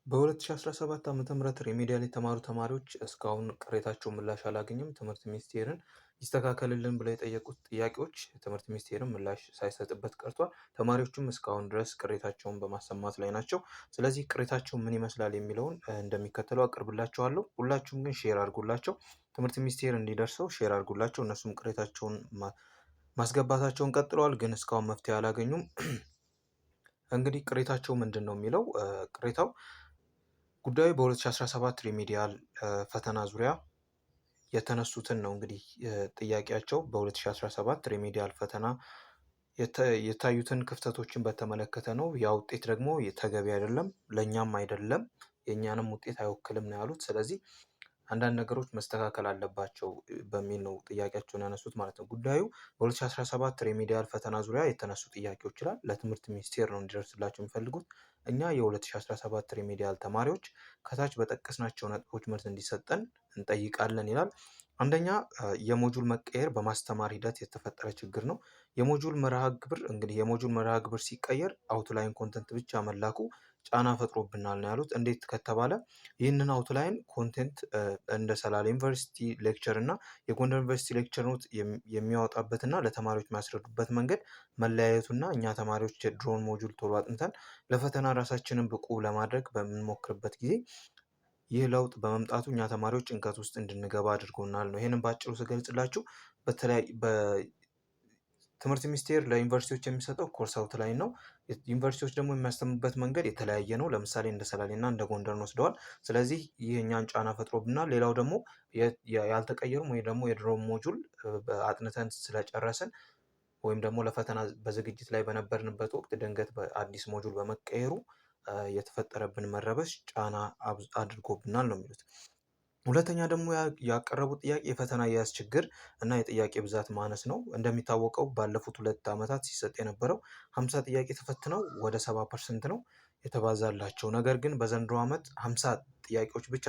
በ2017 ዓ.ም ሪሚዲያል የተማሩ ተማሪዎች እስካሁን ቅሬታቸው ምላሽ አላገኘም። ትምህርት ሚኒስቴርን ይስተካከልልን ብለው የጠየቁት ጥያቄዎች ትምህርት ሚኒስቴርን ምላሽ ሳይሰጥበት ቀርቷል። ተማሪዎቹም እስካሁን ድረስ ቅሬታቸውን በማሰማት ላይ ናቸው። ስለዚህ ቅሬታቸው ምን ይመስላል የሚለውን እንደሚከተለው አቅርብላቸዋለሁ። ሁላችሁም ግን ሼር አድርጉላቸው፣ ትምህርት ሚኒስቴር እንዲደርሰው ሼር አድርጉላቸው። እነሱም ቅሬታቸውን ማስገባታቸውን ቀጥለዋል፣ ግን እስካሁን መፍትሄ አላገኙም። እንግዲህ ቅሬታቸው ምንድን ነው የሚለው ቅሬታው ጉዳዩ በ2017 ሪሚዲያል ፈተና ዙሪያ የተነሱትን ነው። እንግዲህ ጥያቄያቸው በ2017 ሪሚዲያል ፈተና የታዩትን ክፍተቶችን በተመለከተ ነው። ያ ውጤት ደግሞ ተገቢ አይደለም፣ ለእኛም አይደለም፣ የእኛንም ውጤት አይወክልም ነው ያሉት። ስለዚህ አንዳንድ ነገሮች መስተካከል አለባቸው በሚል ነው ጥያቄያቸውን ያነሱት ማለት ነው። ጉዳዩ በ2017 ሪሚዲያል ፈተና ዙሪያ የተነሱ ጥያቄዎች ይላል። ለትምህርት ሚኒስቴር ነው እንዲደርስላቸው የሚፈልጉት። እኛ የ2017 ሪሚዲያል ተማሪዎች ከታች በጠቀስናቸው ነጥቦች መልስ እንዲሰጠን እንጠይቃለን ይላል። አንደኛ የሞጁል መቀየር በማስተማር ሂደት የተፈጠረ ችግር ነው። የሞጁል መርሃ ግብር እንግዲህ የሞጁል መርሃ ግብር ሲቀየር አውትላይን ኮንተንት ብቻ መላኩ ጫና ፈጥሮብናል ነው ያሉት። እንዴት ከተባለ ይህንን አውትላይን ኮንቴንት እንደ ሰላሌ ዩኒቨርሲቲ ሌክቸር እና የጎንደር ዩኒቨርሲቲ ሌክቸር ኖት የሚያወጣበትና ለተማሪዎች የሚያስረዱበት መንገድ መለያየቱና እኛ ተማሪዎች የድሮን ሞጁል ቶሎ አጥንተን ለፈተና ራሳችንን ብቁ ለማድረግ በምንሞክርበት ጊዜ ይህ ለውጥ በመምጣቱ እኛ ተማሪዎች ጭንቀት ውስጥ እንድንገባ አድርጎናል ነው። ይህንን በአጭሩ ስገልጽላችሁ ትምህርት ሚኒስቴር ለዩኒቨርሲቲዎች የሚሰጠው ኮርስ አውትላይን ነው። ዩኒቨርሲቲዎች ደግሞ የሚያስተምሩበት መንገድ የተለያየ ነው። ለምሳሌ እንደ ሰላሌ እና እንደ ጎንደርን ወስደዋል። ስለዚህ ይህ እኛን ጫና ፈጥሮብናል። ሌላው ደግሞ ያልተቀየሩም ወይ ደግሞ የድሮ ሞጁል አጥንተን ስለጨረስን ወይም ደግሞ ለፈተና በዝግጅት ላይ በነበርንበት ወቅት ድንገት በአዲስ ሞጁል በመቀየሩ የተፈጠረብን መረበሽ ጫና አድርጎብናል ነው የሚሉት። ሁለተኛ ደግሞ ያቀረቡት ጥያቄ የፈተና አያያዝ ችግር እና የጥያቄ ብዛት ማነስ ነው። እንደሚታወቀው ባለፉት 2 ዓመታት ሲሰጥ የነበረው 50 ጥያቄ ተፈትነው ወደ 70% ነው የተባዛላቸው። ነገር ግን በዘንድሮ ዓመት 50 ጥያቄዎች ብቻ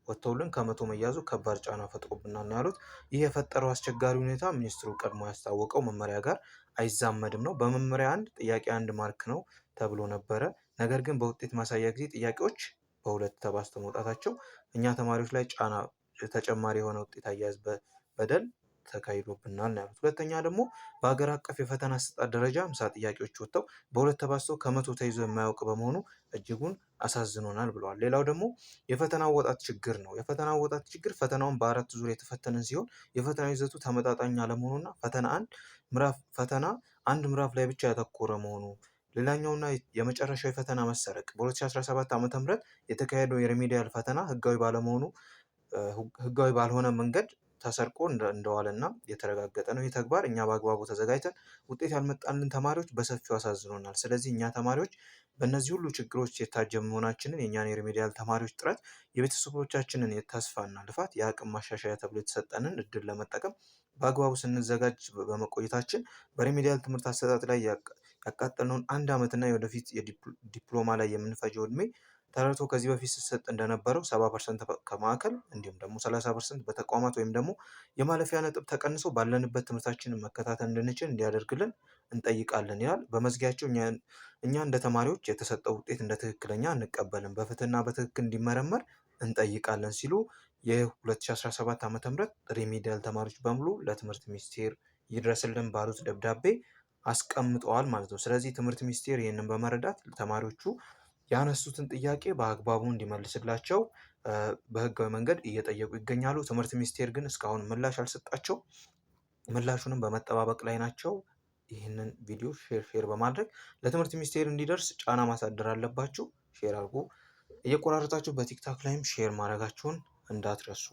ወጥተውልን ከመቶ መያዙ ከባድ ጫና ፈጥሮብናል ነው ያሉት። ይህ የፈጠረው አስቸጋሪ ሁኔታ ሚኒስትሩ ቀድሞ ያስታወቀው መመሪያ ጋር አይዛመድም ነው። በመመሪያ 1 ጥያቄ 1 ማርክ ነው ተብሎ ነበረ። ነገር ግን በውጤት ማሳያ ጊዜ ጥያቄዎች በ2 ተባዝተው መውጣታቸው እኛ ተማሪዎች ላይ ጫና ተጨማሪ የሆነ ውጤት አያያዝ በደል ተካሂዶብናል ነው ያሉት። ሁለተኛ ደግሞ በሀገር አቀፍ የፈተና አሰጣጥ ደረጃ 50 ጥያቄዎች ወጥተው በ2 ተባዝተው ከመቶ ተይዞ የማያውቅ በመሆኑ እጅጉን አሳዝኖናል ብለዋል። ሌላው ደግሞ የፈተና አወጣጥ ችግር ነው። የፈተና አወጣጥ ችግር ፈተናውን በ4 ዙር የተፈተንን ሲሆን የፈተና ይዘቱ ተመጣጣኝ አለመሆኑና ፈተና አንድ ምዕራፍ ላይ ብቻ ያተኮረ መሆኑ፣ ሌላኛውና የመጨረሻው የፈተና መሰረቅ በ2017 ዓ.ም የተካሄደው የሪሚዲያል ፈተና ህጋዊ ባልሆነ መንገድ ተሰርቆ እንደዋለና የተረጋገጠ ነው። ይህ ተግባር እኛ በአግባቡ ተዘጋጅተን ውጤት ያልመጣልን ተማሪዎች በሰፊው አሳዝኖናል። ስለዚህ እኛ ተማሪዎች በእነዚህ ሁሉ ችግሮች የታጀብ መሆናችንን የእኛን የሪሚዲያል ተማሪዎች ጥረት የቤተሰቦቻችንን የተስፋና ልፋት የአቅም ማሻሻያ ተብሎ የተሰጠንን እድል ለመጠቀም በአግባቡ ስንዘጋጅ በመቆየታችን በሪሚዲያል ትምህርት አሰጣጥ ላይ ያቃጠልነውን 1 ዓመትና የወደፊት ዲፕሎማ ላይ የምንፈጀው እድሜ ተረድቶ ከዚህ በፊት ሲሰጥ እንደነበረው 70% ከማዕከል እንዲሁም ደግሞ 30% በተቋማት ወይም ደግሞ የማለፊያ ነጥብ ተቀንሶ ባለንበት ትምህርታችንን መከታተል እንድንችል እንዲያደርግልን እንጠይቃለን ይላል። በመዝጊያቸው እኛ እንደ ተማሪዎች የተሰጠው ውጤት እንደ ትክክለኛ አንቀበልም፣ በፍትህና በትክክል እንዲመረመር እንጠይቃለን ሲሉ የ2017 ዓ.ም ሪሚዲያል ተማሪዎች በሙሉ ለትምህርት ሚኒስቴር ይድረስልን ባሉት ደብዳቤ አስቀምጠዋል ማለት ነው። ስለዚህ ትምህርት ሚኒስቴር ይህንን በመረዳት ተማሪዎቹ ያነሱትን ጥያቄ በአግባቡ እንዲመልስላቸው በህጋዊ መንገድ እየጠየቁ ይገኛሉ። ትምህርት ሚኒስቴር ግን እስካሁን ምላሽ አልሰጣቸው፣ ምላሹንም በመጠባበቅ ላይ ናቸው። ይህንን ቪዲዮ ሼር በማድረግ ለትምህርት ሚኒስቴር እንዲደርስ ጫና ማሳደር አለባችሁ። ሼር አድርጉ። እየቆራረጣችሁ በቲክታክ ላይም ሼር ማድረጋችሁን እንዳትረሱ።